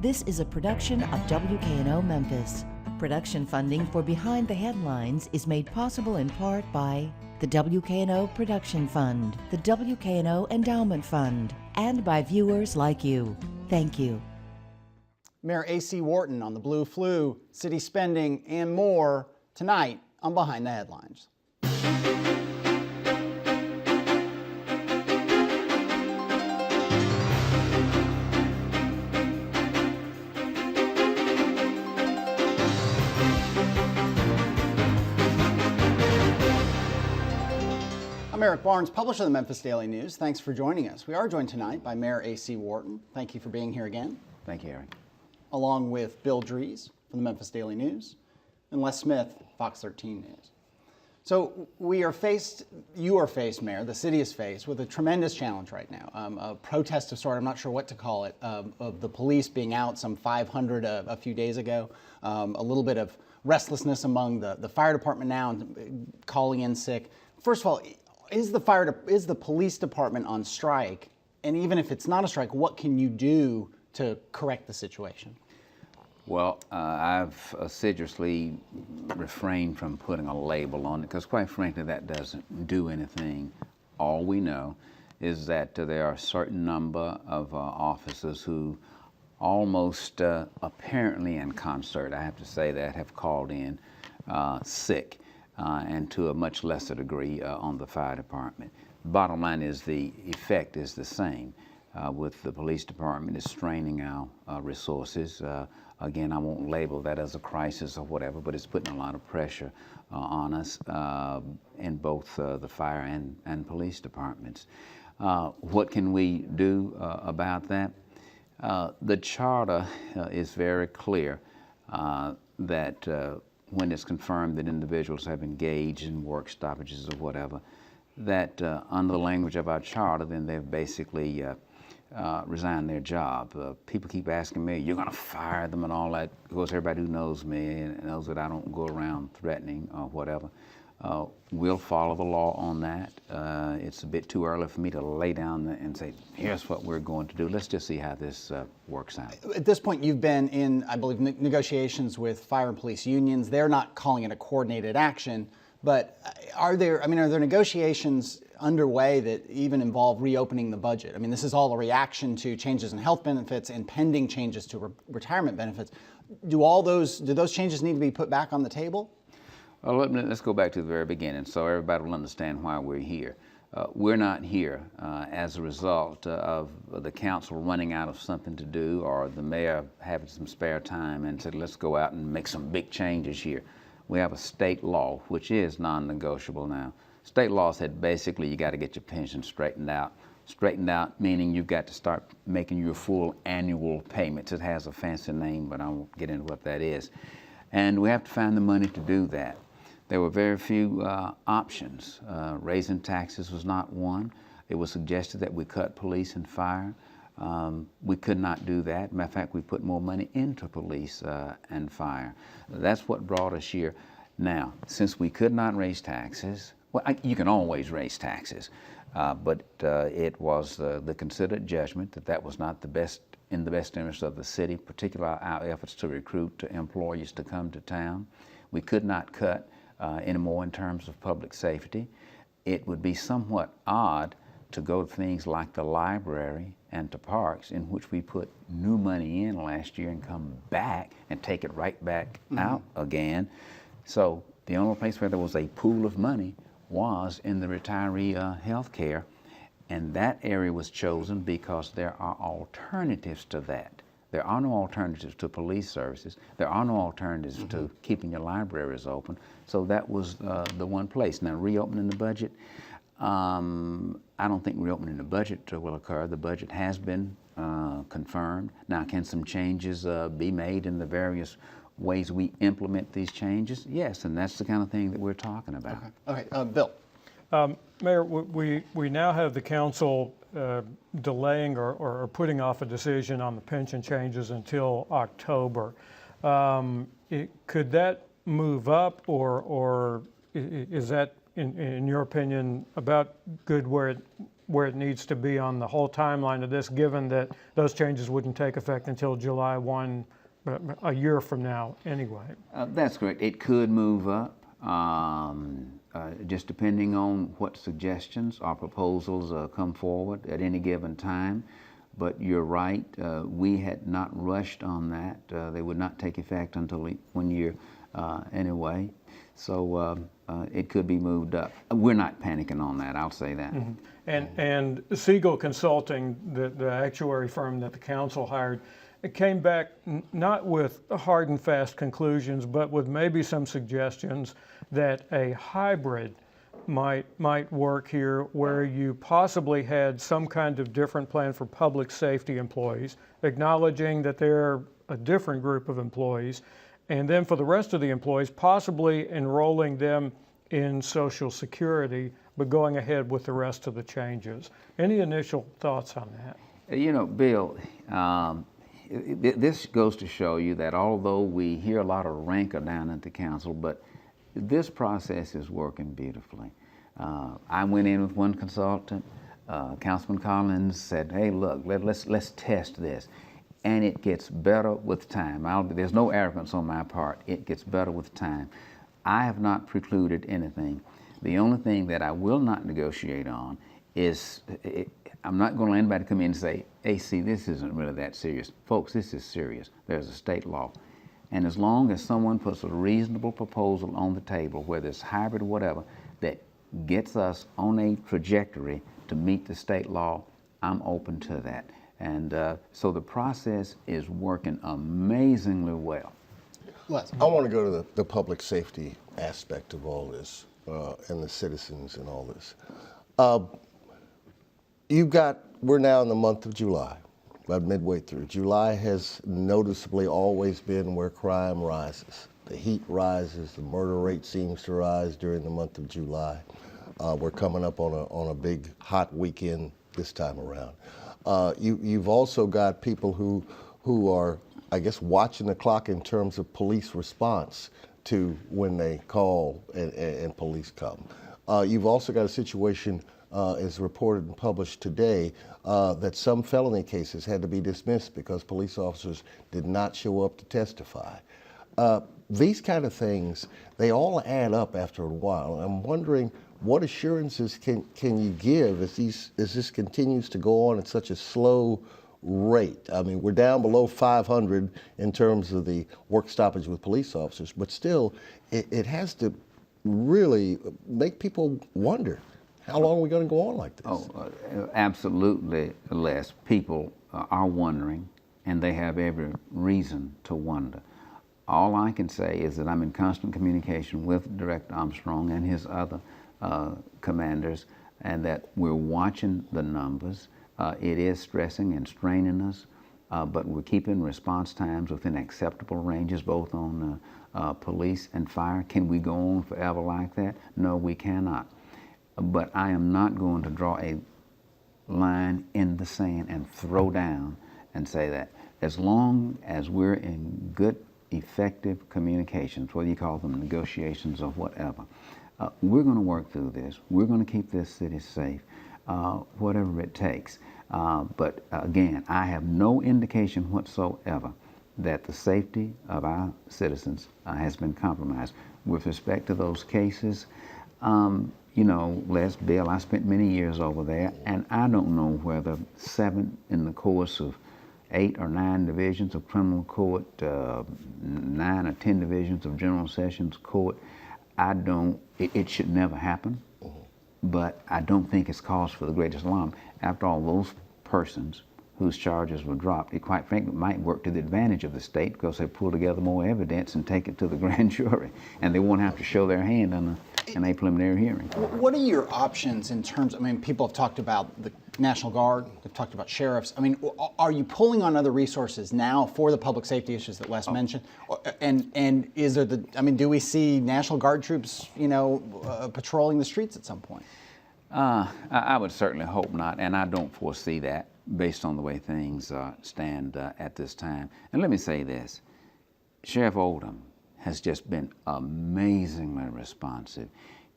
This is a production of WKNO Memphis. Production funding for Behind the Headlines is made possible in part by the WKNO Production Fund, the WKNO Endowment Fund, and by viewers like you. Thank you. Mayor A.C. Wharton on the Blue Flu, city spending, and more tonight on Behind the Headlines. I'm Eric Barnes, publisher of the Memphis Daily News. Thanks for joining us. We are joined tonight by Mayor A.C. Wharton. Thank you for being here again. Thank you, Eric. Along with Bill Dries from the Memphis Daily News and Les Smith, Fox 13 News. So you are faced, Mayor, the city is faced with a tremendous challenge right now. A protest of sort, I'm not sure what to call it, of the police being out, some 500 a few days ago. A little bit of restlessness among the fire department now, and calling in sick. First of all, is the police department on strike? And even if it's not a strike, what can you do to correct the situation? Well, I've assiduously refrained from putting a label on it because, quite frankly, that doesn't do anything. All we know is that there are a certain number of officers who almost apparently in concert, I have to say that, have called in sick. And to a much lesser degree on the fire department. Bottom line is the effect is the same. With the police department is straining our resources. Again, I won't label that as a crisis or whatever, but it's putting a lot of pressure on us in both the fire and police departments. What can we do about that? The charter is very clear that when it's confirmed that individuals have engaged in work stoppages or whatever, that under the language of our charter, then they've basically resigned their job. People keep asking me, you're gonna fire them and all that. Of course, everybody who knows me and knows that I don't go around threatening or whatever, we'll follow the law on that. It's a bit too early for me to lay down and say, here's what we're going to do. Let's just see how this works out. At this point, you've been in, I believe, negotiations with fire and police unions. They're not calling it a coordinated action, but are there negotiations underway that even involve reopening the budget? I mean, this is all a reaction to changes in health benefits and pending changes to retirement benefits. Do those changes need to be put back on the table? Well, let's go back to the very beginning so everybody will understand why we're here. We're not here as a result of the council running out of something to do or the mayor having some spare time and said, let's go out and make some big changes here. We have a state law, which is non-negotiable now. State law said basically you got to get your pension straightened out. Straightened out meaning you've got to start making your full annual payments. It has a fancy name, but I won't get into what that is. And we have to find the money to do that. There were very few options. Raising taxes was not one. It was suggested that we cut police and fire. We could not do that. Matter of fact, we put more money into police and fire. That's what brought us here. Now, since we could not raise taxes, well, you can always raise taxes, but it was the considered judgment that that was not in the best interest of the city, particularly our efforts to recruit employees to come to town. We could not cut anymore in terms of public safety. It would be somewhat odd to go to things like the library and to parks, in which we put new money in last year and come back and take it right back out again. So the only place where there was a pool of money was in the retiree health care, and that area was chosen because there are alternatives to that. There are no alternatives to police services. There are no alternatives to keeping your libraries open. So that was the one place. Now, reopening the budget, I don't think reopening the budget will occur. The budget has been confirmed. Now, can some changes be made in the various ways we implement these changes? Yes, and that's the kind of thing that we're talking about. Okay, Bill. Mayor, we now have the council delaying or putting off a decision on the pension changes until October. Could that move up, or is that, in your opinion, about good where where it needs to be on the whole timeline of this, given that those changes wouldn't take effect until July 1, a year from now anyway? That's correct. It could move up, just depending on what suggestions or proposals come forward at any given time. But you're right, we had not rushed on that. They would not take effect until 1 year anyway. So it could be moved up. We're not panicking on that, I'll say that. Mm-hmm. And Siegel Consulting, the actuary firm that the council hired, it came back not with hard and fast conclusions, but with maybe some suggestions that a hybrid might work here, where you possibly had some kind of different plan for public safety employees, acknowledging that they're a different group of employees, and then for the rest of the employees, possibly enrolling them in Social Security, but going ahead with the rest of the changes. Any initial thoughts on that? You know, Bill, this goes to show you that although we hear a lot of rancor down at the council, but this process is working beautifully. I went in with one consultant. Councilman Collins said, "Hey, look, let's test this," and it gets better with time. There's no arrogance on my part. It gets better with time. I have not precluded anything. The only thing that I will not negotiate on is I'm not going to let anybody come in and say, "Hey, see, this isn't really that serious." Folks, this is serious. There's a state law. And as long as someone puts a reasonable proposal on the table, whether it's hybrid or whatever, that gets us on a trajectory to meet the state law, I'm open to that. And so the process is working amazingly well. Les. I want to go to the public safety aspect of all this and the citizens and all this. We're now in the month of July, about midway through. July has noticeably always been where crime rises. The heat rises, the murder rate seems to rise during the month of July. We're coming up on a big hot weekend this time around. You've also got people who are, I guess, watching the clock in terms of police response to when they call and police come. You've also got a situation, as reported and published today, that some felony cases had to be dismissed because police officers did not show up to testify. These kind of things, they all add up after a while. I'm wondering, what assurances can you give as this continues to go on at such a slow rate? I mean, we're down below 500 in terms of the work stoppage with police officers, but still, it has to really make people wonder, how long are we going to go on like this? Oh, absolutely, Les. People are wondering, and they have every reason to wonder. All I can say is that I'm in constant communication with Director Armstrong and his other commanders, and that we're watching the numbers. It is stressing and straining us, but we're keeping response times within acceptable ranges, both on police and fire. Can we go on forever like that? No, we cannot. But I am not going to draw a line in the sand and throw down and say that. As long as we're in good, effective communications, whether you call them negotiations or whatever, we're going to work through this. We're going to keep this city safe, whatever it takes. But again, I have no indication whatsoever that the safety of our citizens has been compromised. With respect to those cases, you know, Les, Bill, I spent many years over there, and I don't know whether 7 in the course of 8 or 9 divisions of criminal court, 9 or 10 divisions of general sessions court. It should never happen, but I don't think it's cause for the greatest alarm. After all, those persons whose charges were dropped, it quite frankly might work to the advantage of the state because they pull together more evidence and take it to the grand jury, and they won't have to show their hand in a preliminary hearing. What are your options in terms, I mean, people have talked about the National Guard, they've talked about sheriffs. I mean, are you pulling on other resources now for the public safety issues that Les mentioned? And is there do we see National Guard troops, patrolling the streets at some point? I would certainly hope not, and I don't foresee that based on the way things stand at this time. And let me say this, Sheriff Oldham has just been amazingly responsive.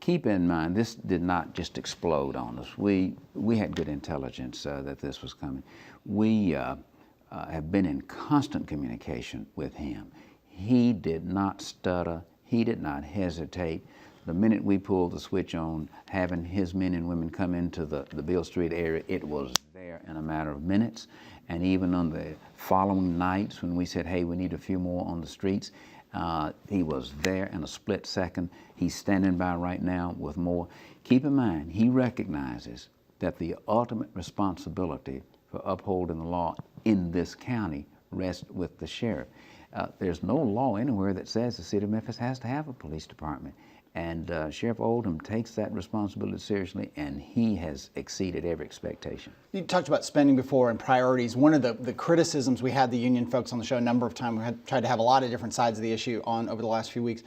keep in mind, this did not just explode on us. We had good intelligence that this was coming. We have been in constant communication with him. He did not stutter. He did not hesitate. The minute we pulled the switch on having his men and women come into the Beale Street area, it was there in a matter of minutes. And even on the following nights when we said, hey, we need a few more on the streets, he was there in a split second. He's standing by right now with more. Keep in mind, he recognizes that the ultimate responsibility for upholding the law in this county rests with the sheriff. There's no law anywhere that says the city of Memphis has to have a police department. And Sheriff Oldham takes that responsibility seriously, and he has exceeded every expectation. You talked about spending before and priorities. One of the criticisms we had the union folks on the show a number of times, we had tried to have a lot of different sides of the issue on over the last few weeks.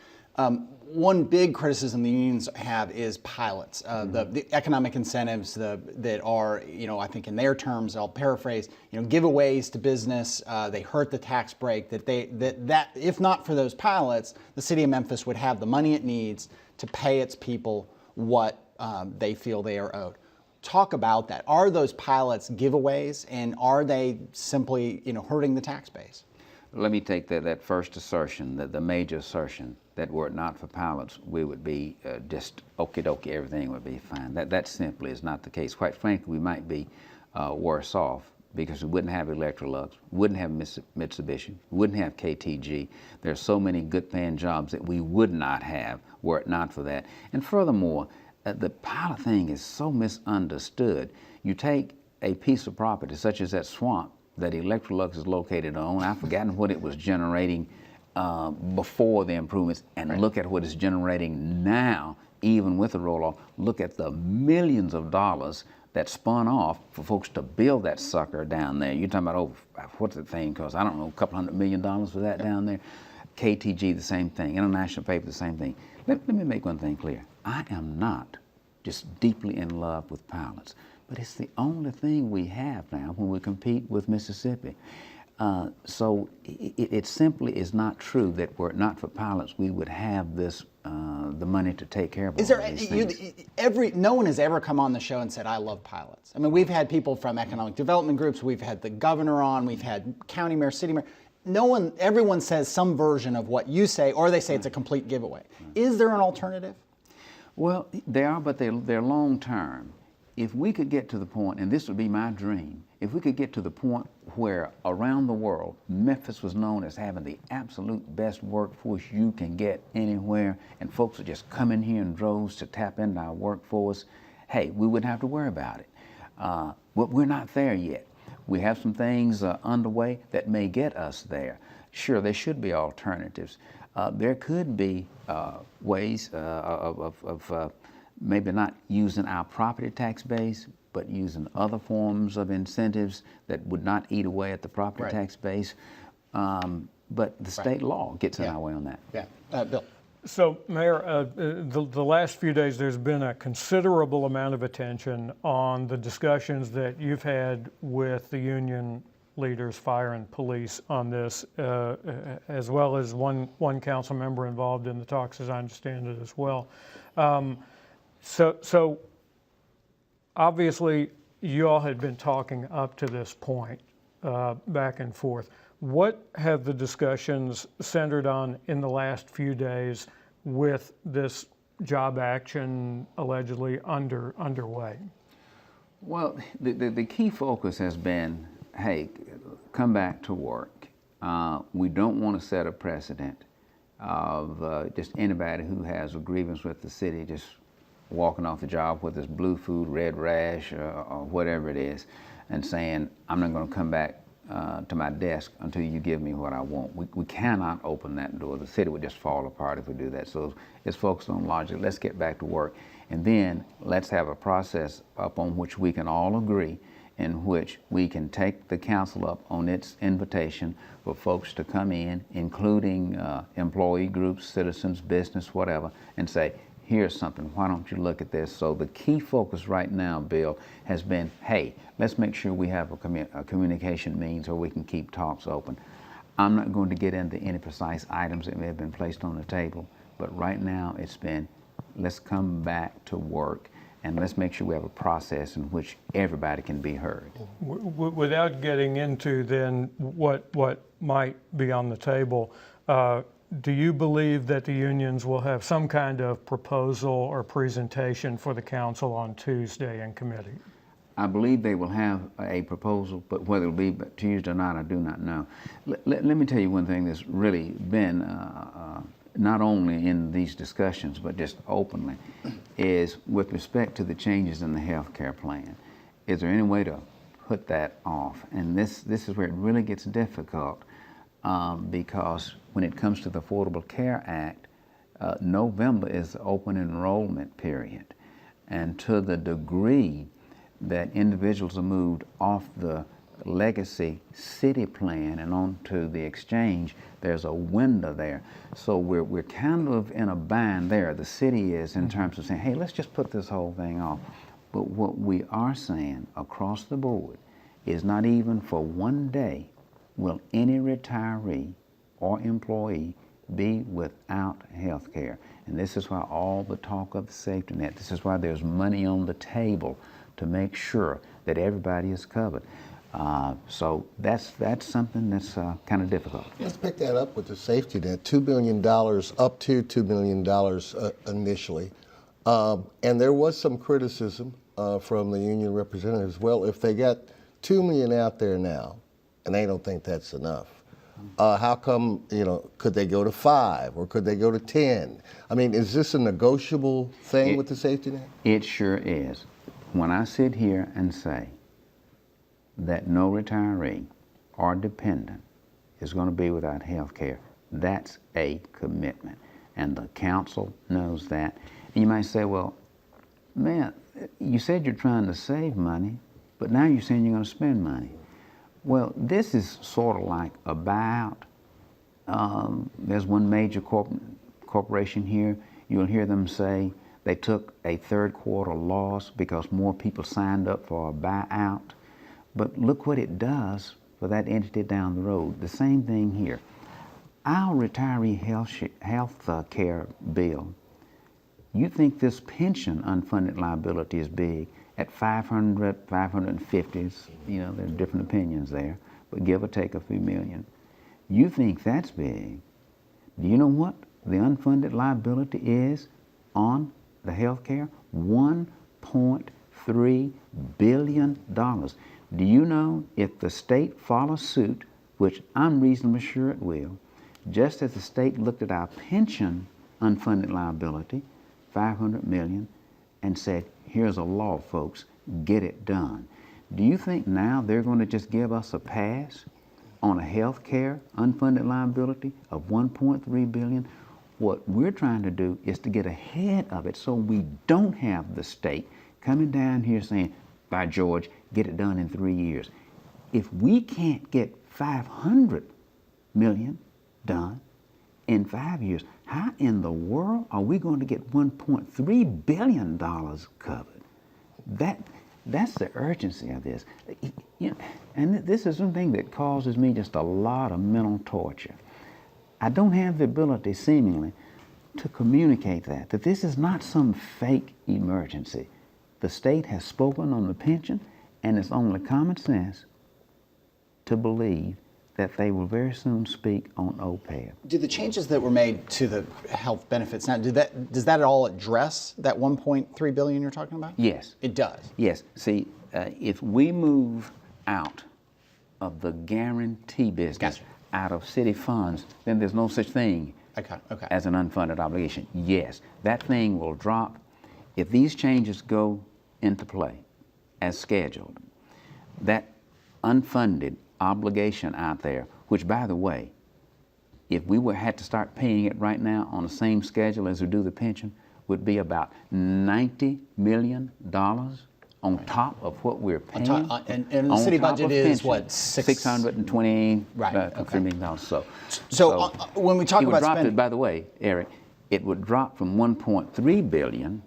One big criticism the unions have is pilots, the economic incentives that are, I think in their terms, I'll paraphrase, giveaways to business. They hurt the tax break. That if not for those pilots, the city of Memphis would have the money it needs to pay its people what they feel they are owed. Talk about that. Are those pilots giveaways, and are they simply, hurting the tax base? Let me take that first assertion, the major assertion, that were it not for pilots, we would be just okie dokie, everything would be fine. That simply is not the case. Quite frankly, we might be worse off because we wouldn't have Electrolux, wouldn't have Mitsubishi, wouldn't have KTG. There's so many good paying jobs that we would not have were it not for that. And furthermore, the pilot thing is so misunderstood. You take a piece of property such as that swamp that Electrolux is located on. I've forgotten what it was generating before the improvements, and look at what it's generating now, even with the roll-off. Look at the millions of dollars that spun off for folks to build that sucker down there. You're talking about, what's the thing cost? I don't know, a couple $100 million for that down there. KTG, the same thing. International Paper, the same thing. Let me make one thing clear. I am not just deeply in love with pilots, but it's the only thing we have now when we compete with Mississippi. So it simply is not true that were it not for pilots, we would have this the money to take care of all these things. No one has ever come on the show and said, I love pilots. I mean, we've had people from economic development groups, we've had the governor on, we've had county mayor, city mayor. Everyone says some version of what you say, or they say it's a complete giveaway. Is there an alternative? Well, there are, but they're long term. If we could get to the point, and this would be my dream, if we could get to the point where around the world, Memphis was known as having the absolute best workforce you can get anywhere, and folks would just come in here in droves to tap into our workforce, hey, we wouldn't have to worry about it. But we're not there yet. We have some things underway that may get us there. Sure, there should be alternatives. There could be ways of maybe not using our property tax base, but using other forms of incentives that would not eat away at the property tax base. But the state law gets in our way on that. Yeah, Bill. So, Mayor, the last few days there's been a considerable amount of attention on the discussions that you've had with the union leaders, fire and police, on this, as well as one council member involved in the talks, as I understand it, as well. So obviously, you all had been talking up to this point, back and forth. What have the discussions centered on in the last few days with this job action allegedly underway? Well, the key focus has been, hey, come back to work. We don't want to set a precedent of just anybody who has a grievance with the city just walking off the job with this blue food, red rash, or whatever it is, and saying, I'm not going to come back to my desk until you give me what I want. We cannot open that door. The city would just fall apart if we do that. So it's focused on logic. Let's get back to work. And then let's have a process upon which we can all agree, in which we can take the council up on its invitation for folks to come in, including employee groups, citizens, business, whatever, and say, here's something, why don't you look at this? So the key focus right now, Bill, has been, hey, let's make sure we have a communication means where we can keep talks open. I'm not going to get into any precise items that may have been placed on the table, but right now it's been, let's come back to work, and let's make sure we have a process in which everybody can be heard. Without getting into then what might be on the table, do you believe that the unions will have some kind of proposal or presentation for the council on Tuesday in committee? I believe they will have a proposal, but whether it'll be Tuesday or not, I do not know. Let me tell you one thing that's really been, not only in these discussions, but just openly, is with respect to the changes in the health care plan. Is there any way to put that off? And this is where it really gets difficult, because when it comes to the Affordable Care Act, November is the open enrollment period. And to the degree that individuals are moved off the legacy city plan and onto the exchange, there's a window there. So we're kind of in a bind there, the city is, in terms of saying, hey, let's just put this whole thing off. But what we are saying across the board is not even for one day will any retiree or employee be without health care. And this is why all the talk of the safety net, this is why there's money on the table to make sure that everybody is covered. So that's something that's kind of difficult. Let's pick that up with the safety net, $2 billion, up to $2 million initially. And there was some criticism from the union representatives. Well, if they got $2 million out there now, and they don't think that's enough, how come, could they go to 5 or could they go to 10? I mean, is this a negotiable thing with the safety net? It sure is. When I sit here and say that no retiree or dependent is going to be without health care, that's a commitment. And the council knows that. And you might say, well, man, you said you're trying to save money, but now you're saying you're going to spend money. Well, this is sort of like a buyout. There's one major corporation here. You'll hear them say they took a third quarter loss because more people signed up for a buyout. But look what it does for that entity down the road. The same thing here. Our retiree health care bill, you think this pension unfunded liability is big at 500, 550, there are different opinions there, but give or take a few million. You think that's big. Do you know what the unfunded liability is on the health care? $1.3 billion. Do you know if the state follows suit, which I'm reasonably sure it will, just as the state looked at our pension unfunded liability, $500 million, and said, here's a law, folks, get it done. Do you think now they're going to just give us a pass on a health care unfunded liability of $1.3 billion? What we're trying to do is to get ahead of it so we don't have the state coming down here saying, by George, get it done in 3 years. If we can't get $500 million done in 5 years, how in the world are we going to get $1.3 billion covered? That's the urgency of this. And this is something that causes me just a lot of mental torture. I don't have the ability, seemingly, to communicate that this is not some fake emergency. The state has spoken on the pension, and it's only common sense to believe that they will very soon speak on OPEB. Do the changes that were made to the health benefits now, does that at all address that $1.3 billion you're talking about? Yes. It does? Yes. See, if we move out of the guarantee business, Gotcha. out of city funds, then there's no such thing Okay. as an unfunded obligation. Yes, that thing will drop. If these changes go into play as scheduled, that unfunded obligation out there, which, by the way, if we had to start paying it right now on the same schedule as we do the pension, would be about $90 million on top of what we're paying. And the city budget is what, $620 Right, okay. $3 million. So when we talk it would about drop spending, by the way, Eric, it would drop from $1.3 billion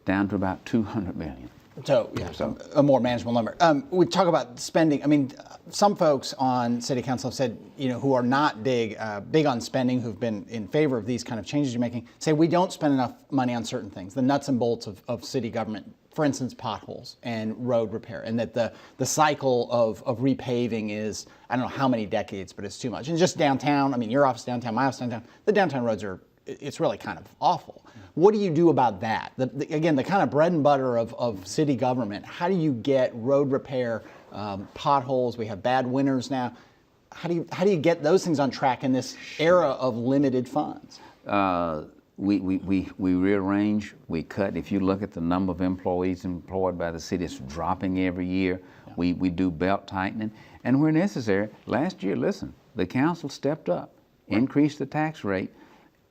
down to about $200 million. So, yeah, a more manageable number. We talk about spending. I mean, some folks on city council have said, who are not big on spending, who've been in favor of these kind of changes you're making, say we don't spend enough money on certain things, the nuts and bolts of city government. For instance, potholes and road repair, and that the cycle of repaving is, I don't know how many decades, but it's too much. And just downtown, I mean, your office downtown, my office downtown, the downtown roads it's really kind of awful. What do you do about that? Again, the kind of bread and butter of city government. How do you get road repair, potholes? We have bad winters now. How do you get those things on track in this era of limited funds? We rearrange, we cut. If you look at the number of employees employed by the city, it's dropping every year. Yeah. We do belt tightening. And where necessary, last year, listen, the council stepped up, increased the tax rate,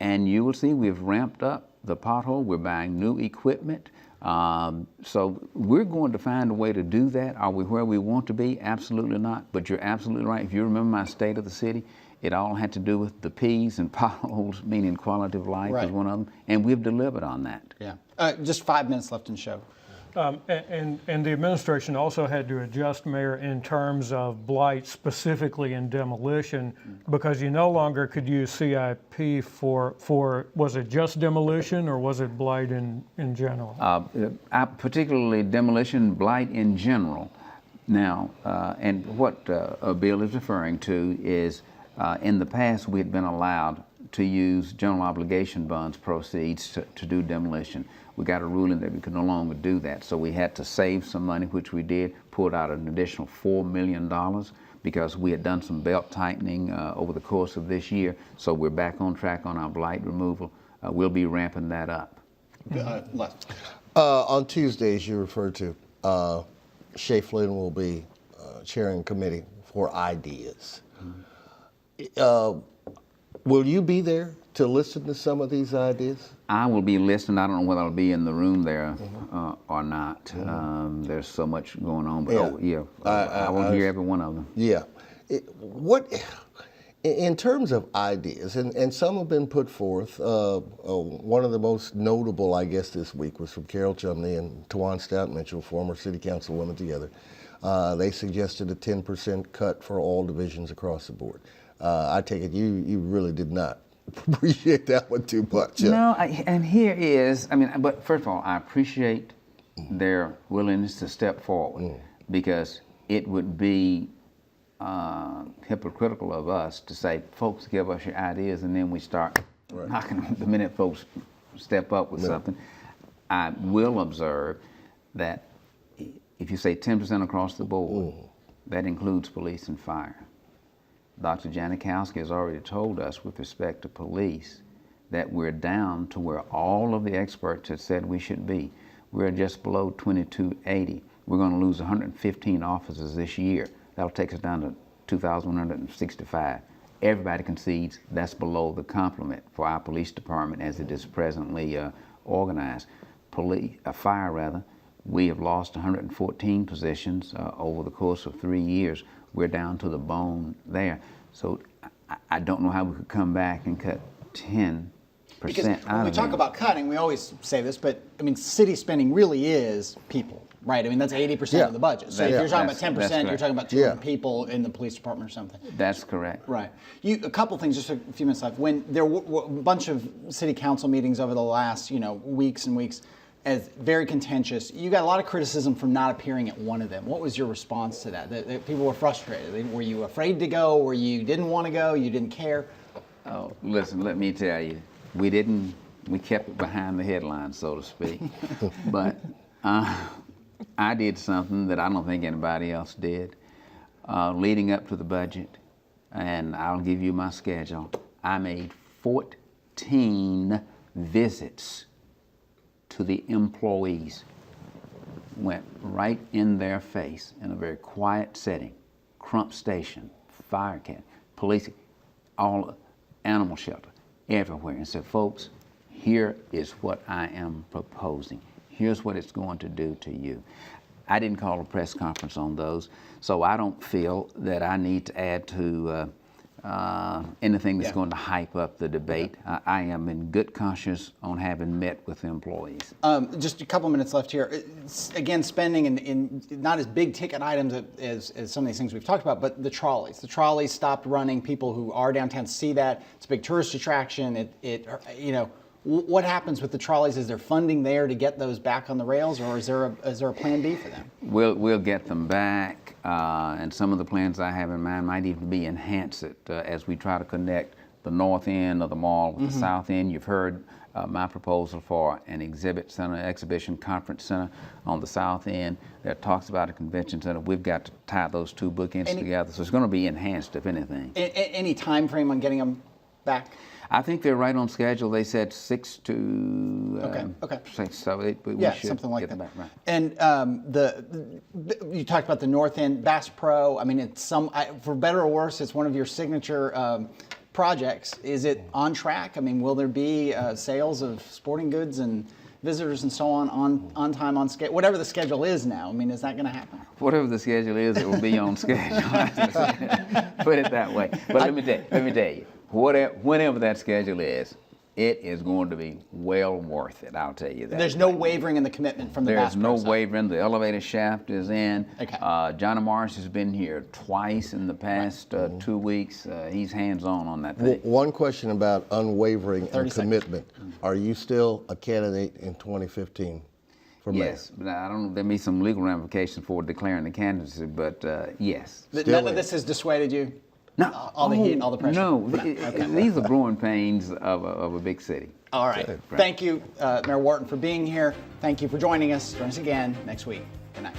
and you will see we've ramped up the pothole. We're buying new equipment. So we're going to find a way to do that. Are we where we want to be? Absolutely not. But you're absolutely right. If you remember my state of the city, it all had to do with the P's, and potholes, meaning quality of life, is one of them, and we've delivered on that. Yeah. Just 5 minutes left in the show. And the administration also had to adjust, Mayor, in terms of blight, specifically in demolition, because you no longer could use CIP for was it just demolition or was it blight in general? Particularly demolition, blight in general. Now, and what Bill is referring to is in the past we had been allowed to use general obligation bonds proceeds to do demolition. We got a ruling that we could no longer do that, so we had to save some money, which we did, pulled out an additional $4 million because we had done some belt tightening over the course of this year, so we're back on track on our blight removal. We'll be ramping that up. Left. On Tuesday, as you referred to, Shay Flynn will be chairing committee for ideas. Will you be there to listen to some of these ideas? I will be listening. I don't know whether I'll be in the room there or not. There's so much going on. But I will hear every one of them. Yeah. In terms of ideas, and some have been put forth, one of the most notable, I guess, this week was from Carol Chumney and Tawan Stout Mitchell, former city councilwomen together. They suggested a 10% cut for all divisions across the board. I take it you really did not appreciate that one too much. No, and here is, but first of all, I appreciate their willingness to step forward because it would be hypocritical of us to say, folks, give us your ideas, and then we start knocking the minute folks step up with something. I will observe that if you say 10% across the board, that includes police and fire. Dr. Janikowski has already told us with respect to police that we're down to where all of the experts have said we should be. We're just below 2280. We're going to lose 115 officers this year. That'll take us down to 2,165. Everybody concedes that's below the complement for our police department as it is presently organized. Fire, we have lost 114 positions over the course of 3 years. We're down to the bone there. So I don't know how we could come back and cut 10% because out of when we talk about cutting, we always say this, but city spending really is people, right? That's 80% of the budget. So if you're talking about 10%, you're talking about 200 people in the police department or something. That's correct. Right. A couple things, just a few minutes left. When there were a bunch of city council meetings over the last, weeks and weeks, as very contentious. You got a lot of criticism for not appearing at one of them. What was your response to that? That people were frustrated. Were you afraid to go? Were you didn't want to go? You didn't care? Oh, listen, let me tell you, we kept it behind the headlines, so to speak. But I did something that I don't think anybody else did. Leading up to the budget, and I'll give you my schedule, I made 14 visits to the employees, went right in their face in a very quiet setting, Crump Station, fire camp, police, all animal shelter, everywhere, and said, folks, here is what I am proposing. Here's what it's going to do to you. I didn't call a press conference on those, so I don't feel that I need to add to anything that's Yeah. going to hype up the debate. I am in good conscience on having met with employees. Just a couple minutes left here. It's, again, spending in not as big ticket items as some of these things we've talked about, but the trolleys. The trolleys stopped running. People who are downtown see that. It's a big tourist attraction. What happens with the trolleys? Is there funding there to get those back on the rails, or is there a plan B for them? We'll get them back, and some of the plans I have in mind might even be enhance it as we try to connect the north end of the mall with the south end. You've heard my proposal for an exhibit center, exhibition conference center on the south end that talks about a convention center. We've got to tie those two bookends together, so it's going to be enhanced, if anything. Any time frame on getting them back? I think they're right on schedule. They said 6 to Okay. 6, so we Yeah, should something like get them that. back right. And you talked about the North End Bass Pro. I mean, it's for better or worse, it's one of your signature projects. Is it on track? I mean, will there be sales of sporting goods and visitors and so on time, on schedule? Whatever the schedule is now. I mean, is that going to happen? Whatever the schedule is, it will be on schedule. Put it that way. But let me tell you, whenever that schedule is, it is going to be well worth it. I'll tell you that. There's no wavering in the commitment from the Bass There's Pro no side. wavering. The elevator shaft is in. Okay. Johnny Morris has been here twice in the past 2 weeks. He's hands-on that thing. One question about unwavering 30 and seconds. commitment. Are you still a candidate in 2015 for mayor? Yes, but I don't know, there may be some legal ramifications for declaring the candidacy, but yes. None of this has dissuaded you? No, All the heat, all the pressure? No, these are growing pains of a big city. All right. Thank you, Mayor Wharton, for being here. Thank you for joining us. Join us again next week. Good night.